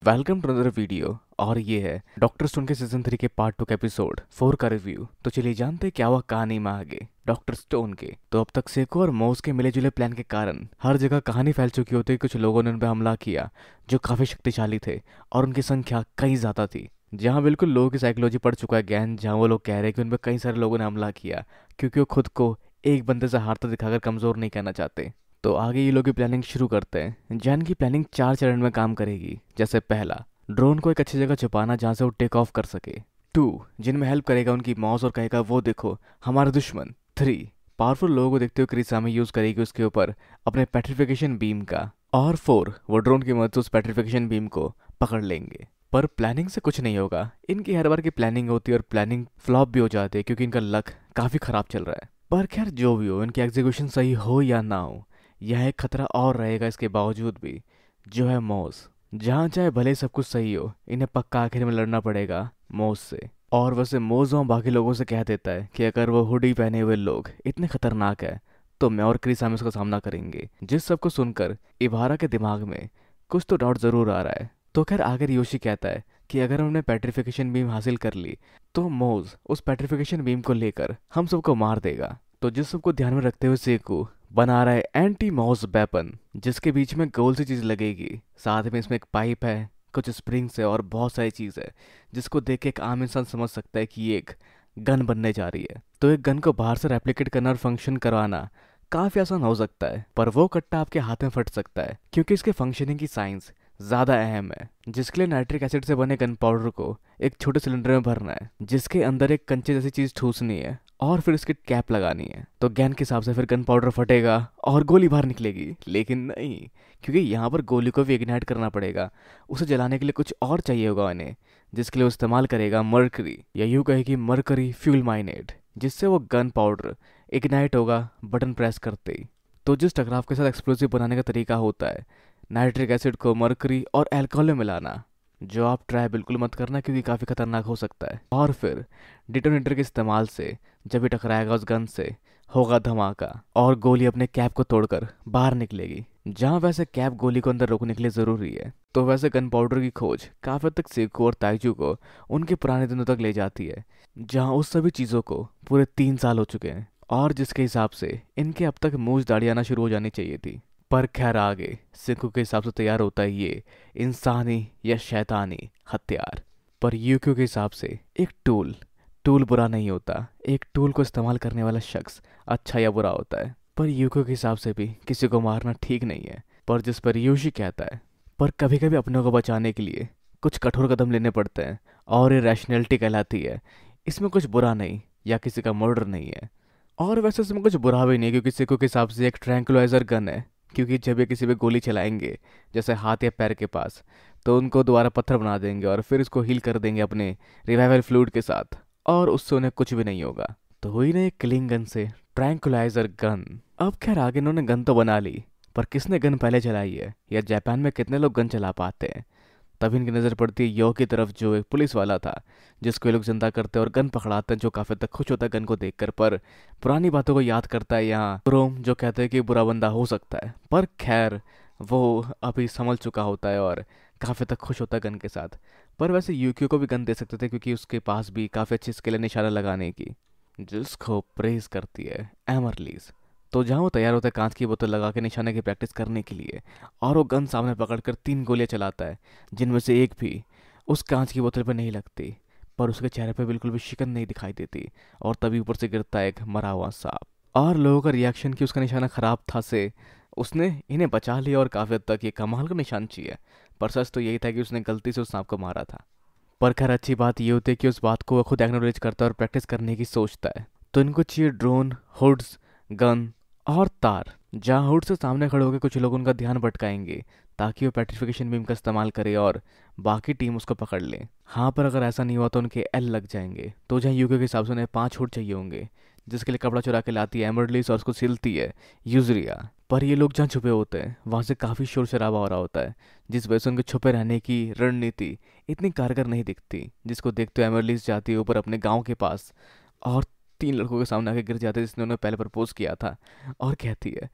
Welcome to another video. और ये है डॉक्टर स्टोन के सीजन 3 के पार्ट 2 के एपिसोड 4 का रिव्यू। तो चलिए जानते हैं क्या हुआ कहानी में आगे डॉक्टर स्टोन के। तो अब तक सेको और मोस के मिले जुले प्लान के कारण हर जगह कहानी फैल चुकी होती है। कुछ लोगों ने उन पर हमला किया जो काफी शक्तिशाली थे और उनकी संख्या कई ज्यादा थी। जहाँ बिल्कुल लोगों की साइकोलॉजी पढ़ चुका है ज्ञान, जहाँ वो लोग कह रहे हैं कि उन पर कई सारे लोगों ने हमला किया क्योंकि वो खुद को एक बंदे से हारता दिखाकर कमजोर नहीं कहना चाहते। तो आगे ये लोग की प्लानिंग शुरू करते हैं। जैन की प्लानिंग 4 चरण में काम करेगी। जैसे पहला, ड्रोन को एक अच्छी जगह छुपाना जहाँ से वो टेक ऑफ कर सके। 2, जिनमें हेल्प करेगा उनकी मॉस और कहेगा वो देखो हमारा दुश्मन। 3, पावरफुल लोगों को देखते हुए क्रिसामी यूज करेगी उसके ऊपर अपने पेट्रिफिकेशन बीम का। और 4, वो ड्रोन की मदद से उस पेट्रिफिकेशन बीम को पकड़ लेंगे। पर प्लानिंग से कुछ नहीं होगा। इनकी हर बार की प्लानिंग होती है और प्लानिंग फ्लॉप भी हो जाती है क्योंकि इनका लक काफी खराब चल रहा है। पर खैर जो भी हो, इनकी एग्जीक्यूशन सही हो या ना हो, यह एक खतरा और रहेगा इसके बावजूद भी, जो है मॉस। जहाँ चाहे भले सब कुछ सही हो, इन्हें पक्का आखिर में लड़ना पड़ेगा मोज से। और वैसे मोज वहाँ बाकी लोगों से कह देता है कि अगर वो हुडी पहने हुए लोग इतने खतरनाक है तो मैं और क्रिस हम इसका सामना करेंगे। जिस सबको सुनकर इबारा के दिमाग में कुछ तो डाउट जरूर आ रहा है। तो खैर आगे योशी कहता है कि अगर हमने पेट्रिफिकेशन बीम हासिल कर ली तो मोज उस पेट्रिफिकेशन बीम को लेकर हम सबको मार देगा। तो जिस सबको ध्यान में रखते हुए सेकू बना रहा है एंटी मॉस वेपन, जिसके बीच में गोल सी चीज लगेगी, साथ में इसमें एक पाइप है, कुछ स्प्रिंग्स है और बहुत सारी चीज है जिसको देख के एक आम इंसान समझ सकता है कि ये एक गन बनने जा रही है। तो एक गन को बाहर से रेप्लिकेट करना और फंक्शन करवाना काफी आसान हो सकता है, पर वो कट्टा आपके हाथ में फट सकता है क्योंकि इसके फंक्शनिंग की साइंस ज्यादा अहम है। जिसके लिए नाइट्रिक एसिड से बने गन पाउडर को एक छोटे सिलेंडर में भरना है, जिसके अंदर एक कंचे जैसी चीज ठूसनी है और फिर इसकी कैप लगानी है। तो गन के हिसाब से फिर गन पाउडर फटेगा और गोली बाहर निकलेगी। लेकिन नहीं, क्योंकि यहाँ पर गोली को भी इग्नाइट करना पड़ेगा। उसे जलाने के लिए कुछ और चाहिए होगा इन्हें, जिसके लिए वो इस्तेमाल करेगा मरकरी, या यूँ कहे कि मरकरी फ्यूल माइनेट, जिससे वो गन पाउडर इग्नाइट होगा बटन प्रेस करते ही। तो जिस टकराव के साथ एक्सप्लोसिव बनाने का तरीका होता है नाइट्रिक एसिड को मरकरी और अल्कोहल में मिलाना, जो आप ट्राई बिल्कुल मत करना क्योंकि काफ़ी खतरनाक हो सकता है। और फिर डिटोनेटर के इस्तेमाल से जब ये टकराएगा उस गन से होगा धमाका और गोली अपने कैप को तोड़कर बाहर निकलेगी। जहाँ वैसे कैप गोली को अंदर रोकने के लिए ज़रूरी है, तो वैसे गन पाउडर की खोज काफ़ी हद तक सेको और ताइजू को उनके पुराने दिनों तक ले जाती है, जहाँ उस सभी चीज़ों को पूरे 3 साल हो चुके हैं और जिसके हिसाब से इनके अब तक मूंछ दाढ़ी आना शुरू हो जानी चाहिए थी। पर खैर आगे सिक्कू के हिसाब से तैयार होता है ये इंसानी या शैतानी हथियार। पर यूक्यू के हिसाब से एक टूल टूल बुरा नहीं होता, एक टूल को इस्तेमाल करने वाला शख्स अच्छा या बुरा होता है। पर यूक्यू के हिसाब से भी किसी को मारना ठीक नहीं है। पर जिस पर यूशी कहता है पर कभी कभी अपनों को बचाने के लिए कुछ कठोर कदम लेने पड़ते हैं और ये रैशनैलिटी कहलाती है। इसमें कुछ बुरा नहीं या किसी का मर्डर नहीं है। और वैसे इसमें कुछ बुरा भी नहीं क्योंकि सिक्कू के हिसाब से एक ट्रैंकुलाइजर गन है, क्योंकि जब ये किसी पे गोली चलाएंगे जैसे हाथ या पैर के पास, तो उनको दोबारा पत्थर बना देंगे और फिर इसको हील कर देंगे अपने रिवाइवल फ्लूइड के साथ और उससे उन्हें कुछ भी नहीं होगा। तो हुई ना एक किलिंग गन से ट्रैंकुलाइजर गन। अब खैर आगे इन्होंने गन तो बना ली, पर किसने गन पहले चलाई है या जापान में कितने लोग गन चला पाते हैं। तभी इनकी नज़र पड़ती है यो की तरफ, जो एक पुलिस वाला था जिसको ये लोग जिंदा करते हैं और गन पकड़ाते हैं, जो काफ़ी हद तक खुश होता है गन को देखकर, पर पुरानी बातों को याद करता है यहाँ क्रोम, जो कहते हैं कि बुरा बंदा हो सकता है। पर खैर वो अभी समझ चुका होता है और काफ़ी तक खुश होता है गन के साथ। पर वैसे यूक्यू को भी गन दे सकते थे क्योंकि उसके पास भी काफ़ी अच्छी स्किल है निशाना लगाने की, जिसको प्रेज करती है एमरलीज। तो जहाँ वो तैयार होता है कांच की बोतल लगा के निशाने की प्रैक्टिस करने के लिए, और वो गन सामने पकड़कर 3 गोलियां चलाता है, जिनमें से एक भी उस कांच की बोतल पर नहीं लगती। पर उसके चेहरे पर बिल्कुल भी शिकन नहीं दिखाई देती और तभी ऊपर से गिरता है एक मरा हुआ सांप। और लोगों का रिएक्शन कि उसका निशाना खराब था से उसने इन्हें बचा लिया और काफ़ी हद तक ये कमाल का निशान चाहिए। पर सच तो यही था कि उसने गलती से उस सांप को मारा था। पर खैर अच्छी बात ये होती है कि उस बात को वो खुद एक्नोलेज करता है और प्रैक्टिस करने की सोचता है। तो इनको चाहिए ड्रोन, हुड्स, गन और तार। जहाँ हुड से सामने खड़े होकर कुछ लोग उनका ध्यान भटकाएंगे ताकि वो पेट्रिफिकेशन बीम का इस्तेमाल करे और बाकी टीम उसको पकड़ ले। हाँ, पर अगर ऐसा नहीं हुआ तो उनके एल लग जाएंगे। तो जहाँ यूके के हिसाब से उन्हें 5 हुड चाहिए होंगे, जिसके लिए कपड़ा चुरा के लाती है एमरलिस और उसको सिलती है यूजरिया। पर ये लोग जहाँ छुपे होते हैं वहाँ से काफ़ी शोर शराबा हो रहा होता है, जिस वजह से उनके छुपे रहने की रणनीति इतनी कारगर नहीं दिखती। जिसको देखते हुए एमरलिस जाती है ऊपर अपने गाँव के पास और 3 लड़कों के सामने आके गिर जाते हैं जिसने उन्हें पहले प्रपोज किया था, और कहती है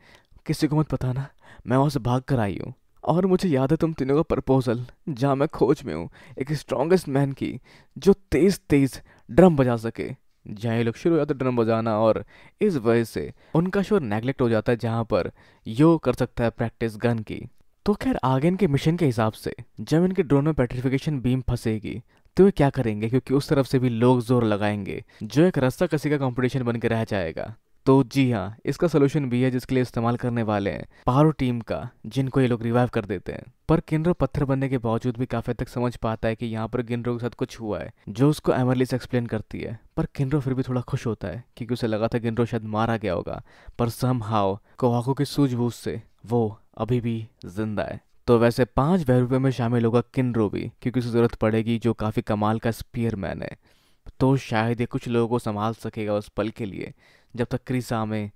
किसी को मत पता ना, मैं वहाँ से भाग कर आई हूँ। और मुझे याद है तुम तीनों का प्रपोजल, जहाँ मैं खोज में हूँ एक स्ट्रॉन्गेस्ट मैन की जो तेज तेज ड्रम बजा सके। जहाँ ये लोग शुरू हो जाते ड्रम बजाना, और इस वजह से उनका शोर नेगलेक्ट हो जाता है, जहाँ पर यो कर सकता है प्रैक्टिस गन की। तो खैर आगे इनके मिशन के हिसाब से जब इनके ड्रोन में पेट्रिफिकेशन बीम फंसेगी तो ये क्या करेंगे, क्योंकि उस तरफ से भी लोग जोर लगाएंगे, जो एक रस्सा कसी का कंपटीशन बन के रह जाएगा। तो जी हाँ, इसका सोल्यूशन भी है जिसके लिए इस्तेमाल करने वाले हैं पारो टीम का, जिनको ये लोग रिवाइव कर देते हैं। पर किनरो पत्थर बनने के बावजूद भी काफी हद तक समझ पाता है कि यहाँ पर किनरो के साथ कुछ हुआ है, जो उसको एमरली से एक्सप्लेन करती है। पर किनरो फिर भी थोड़ा खुश होता है क्योंकि उसे लगा था किनरो शायद मारा गया होगा, पर समहाउ कोहाको की सूझबूझ से वो अभी भी जिंदा है। तो वैसे 5 वह रुपये में शामिल होगा किनरो भी, क्योंकि उसे जरूरत पड़ेगी, जो काफी कमाल का स्पीयरमैन है। तो शायद ये कुछ लोगों को संभाल सकेगा उस पल के लिए, जब तक क्रिसामे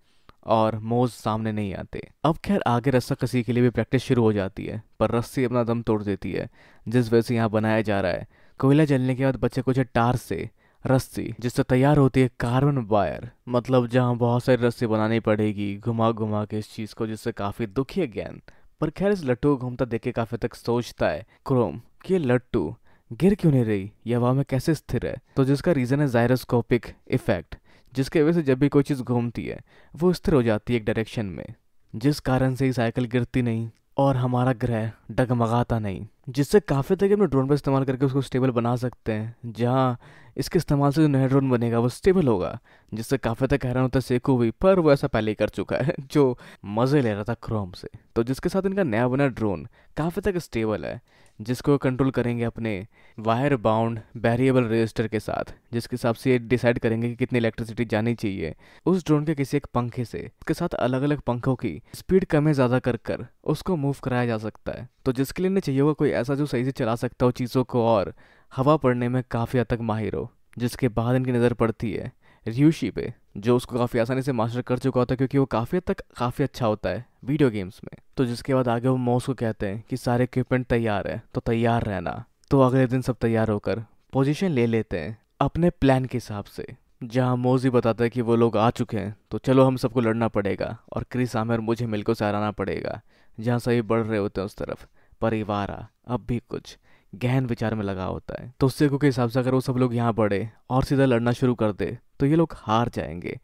और मोज सामने नहीं आते। अब खैर आगे रस्सा कसी के लिए भी प्रैक्टिस शुरू हो जाती है, पर रस्सी अपना दम तोड़ देती है, जिस वजह से यहाँ बनाया जा रहा है कोयला जलने के बाद बच्चे कुछ टार से रस्सी, जिससे तैयार होती है कार्बन वायर। मतलब जहाँ बहुत सारी रस्सी बनानी पड़ेगी घुमा घुमा के इस चीज को, जिससे काफी दुखी है ज्ञान। पर खैर इस लट्टू को घूमता देख के काफी तक सोचता है क्रोम कि ये लट्टू गिर क्यों नहीं रही, यह हवा में कैसे स्थिर है। तो जिसका रीजन है जायरोस्कोपिक इफेक्ट, जिसके वजह से जब भी कोई चीज़ घूमती है वो स्थिर हो जाती है एक डायरेक्शन में, जिस कारण से ही साइकिल गिरती नहीं और हमारा ग्रह डगमगाता नहीं। जिससे काफ़ी तरीके अपने ड्रोन पर इस्तेमाल करके उसको स्टेबल बना सकते हैं, जहाँ इसके इस्तेमाल से जो नया ड्रोन बनेगा वो स्टेबल होगा। जिससे काफ़ी तक हैरान होता है सेकू भी, पर वो ऐसा पहले ही कर चुका है जो मज़े ले रहा था क्रोम से। तो जिसके साथ इनका नया बना ड्रोन काफ़ी तक स्टेबल है, जिसको कंट्रोल करेंगे अपने वायर बाउंड वेरिएबल रजिस्टर के साथ, जिसके हिसाब से ये डिसाइड करेंगे कि कितनी इलेक्ट्रिसिटी जानी चाहिए उस ड्रोन के किसी एक पंखे से। इसके साथ अलग अलग पंखों की स्पीड कम या ज़्यादा कर कर उसको मूव कराया जा सकता है। तो जिसके लिए इन्हें चाहिए होगा कोई ऐसा जो सही से चला सकता हो चीज़ों को और हवा पड़ने में काफ़ी हद तक माहिर हो। जिसके बाद इनकी नज़र पड़ती है ryushi पे, जो उसको काफ़ी आसानी से मास्टर कर चुका होता है, क्योंकि वो काफ़ी हद तक काफ़ी अच्छा होता है वीडियो गेम्स में। तो जिसके बाद आगे वो मॉस को कहते हैं कि सारे इक्विपमेंट तैयार है तो तैयार रहना। तो अगले दिन सब तैयार होकर पोजीशन ले लेते हैं अपने प्लान के हिसाब से, जहाँ मोज ही बताता है कि वो लोग आ चुके हैं तो चलो हम सबको लड़ना पड़ेगा और क्रिसामे और मुझे मिलकर सराहना पड़ेगा। जहाँ सभी बढ़ रहे होते हैं उस तरफ परिवार अब भी कुछ गहन विचार में लगा होता है। तो सेकू के हिसाब से अगर वो सब लोग यहाँ बढ़े और सीधा लड़ना शुरू कर दे तो ये लोग हार जाएंगे,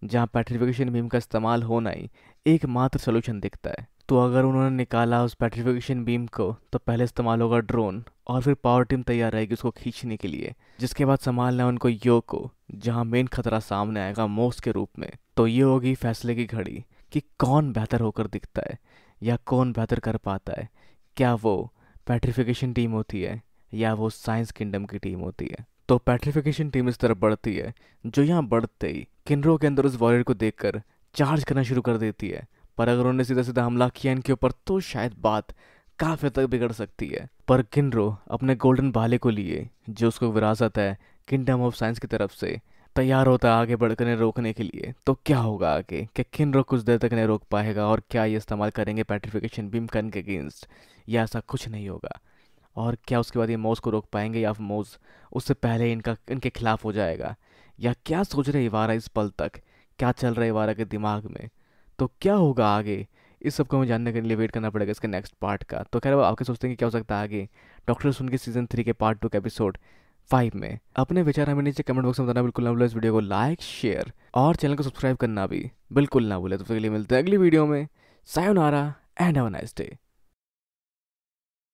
जहाँ पेट्रिफिकेशन बीम का इस्तेमाल होना ही एकमात्र सोल्यूशन दिखता है। तो अगर उन्होंने निकाला उस पेट्रिफिकेशन बीम को तो पहले इस्तेमाल होगा ड्रोन, और फिर पावर टीम तैयार रहेगी उसको खींचने के लिए, जिसके बाद संभालना है उनको यो को, जहाँ मेन खतरा सामने आएगा मोस के रूप में। तो ये होगी फैसले की घड़ी कि कौन बेहतर होकर दिखता है या कौन बेहतर कर पाता है। क्या वो पेट्रिफिकेशन टीम होती है या वो साइंस किंगडम की टीम होती है। तो पेट्रिफिकेशन टीम इस तरफ बढ़ती है, जो यहाँ बढ़ते ही किनरो के अंदर उस वॉरियर को देखकर चार्ज करना शुरू कर देती है। पर अगर उन्होंने सीधा सीधा हमला किया इनके ऊपर तो शायद बात काफी तक बिगड़ सकती है। पर किनरो अपने गोल्डन भाले को लिए, जो उसको विरासत है किंगडम ऑफ साइंस की तरफ से, तैयार होता है आगे बढ़कर इन्हें रोकने के लिए। तो क्या होगा आगे, क्या किनरो कुछ देर तक इन्हें रोक पाएगा और क्या ये इस्तेमाल करेंगे पेट्रिफिकेशन बीम गन के अगेंस्ट, या ऐसा कुछ नहीं होगा। और क्या उसके बाद ये मोज को रोक पाएंगे या मोज उससे पहले इनके खिलाफ हो जाएगा। या क्या सोच रहे इवारा इस पल तक, क्या चल रहा है इवारा के दिमाग में। तो क्या होगा आगे, इस सब को हमें जानने के लिए वेट करना पड़ेगा इसके नेक्स्ट पार्ट का। तो खैर आपके सोचते हैं कि क्या हो सकता है आगे डॉक्टर सुन के सीजन 3 के पार्ट 2 के एपिसोड 5 में। अपने विचार हमें नीचे कमेंट बॉक्स में बताना बिल्कुल ना भूलें। इस वीडियो को लाइक शेयर और चैनल को सब्सक्राइब करना भी बिल्कुल ना भूलें। तो फिर मिलते हैं अगली वीडियो में। Sayonara and have a nice day.